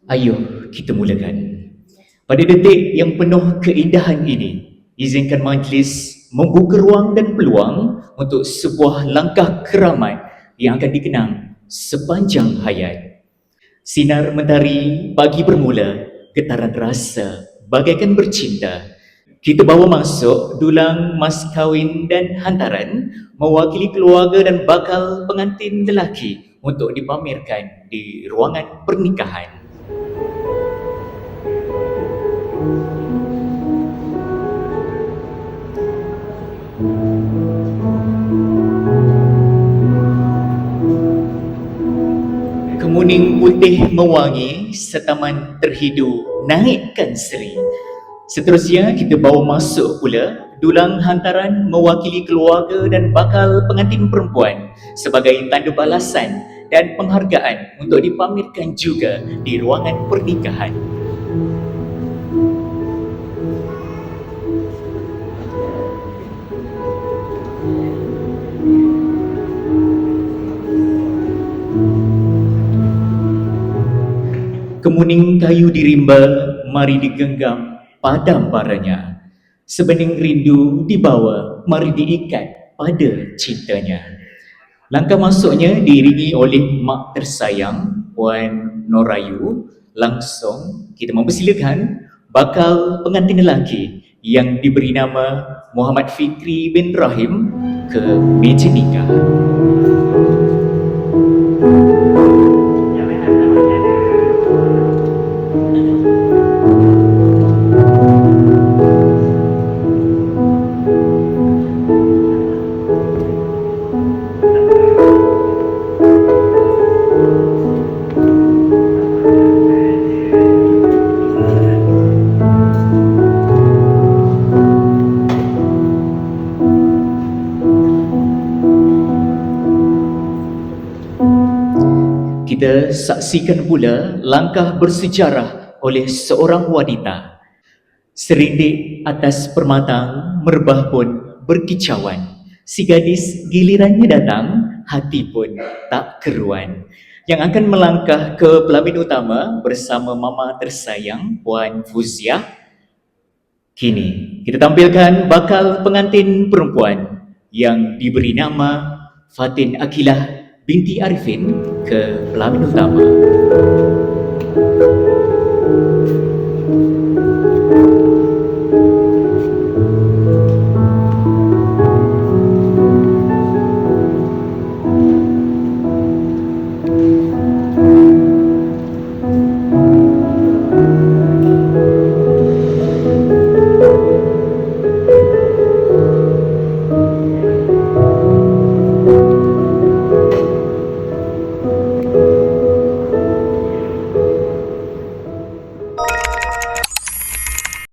Ayuh kita mulakan. Pada detik yang penuh keindahan ini, izinkan majlis membuka ruang dan peluang untuk sebuah langkah keramat yang akan dikenang sepanjang hayat. Sinar mentari pagi bermula, getaran rasa bagaikan bercinta. Kita bawa masuk dulang mas kahwin dan hantaran mewakili keluarga dan bakal pengantin lelaki untuk dipamerkan di ruangan pernikahan. Kemuning putih mewangi, setaman terhidu naikkan seri. Seterusnya kita bawa masuk pula dulang hantaran mewakili keluarga dan bakal pengantin perempuan sebagai tanda balasan dan penghargaan untuk dipamerkan juga di ruangan pernikahan. Kemuning kayu dirimba, mari digenggam padam baranya. Sebening rindu dibawa, mari diikat pada cintanya. Langkah masuknya diiringi oleh mak tersayang, Puan Norayu. Langsung kita mempersilakan bakal pengantin lelaki yang diberi nama Muhammad Fikri bin Rahim ke meja nikah. Kita saksikan pula langkah bersejarah oleh seorang wanita. Serindik atas permatang, merbah pun berkicauan. Si gadis gilirannya datang, hati pun tak keruan. Yang akan melangkah ke pelamin utama bersama mama tersayang, Puan Fuziah. Kini kita tampilkan bakal pengantin perempuan yang diberi nama Fatin Akilah binti Arifin ke pelamin utama.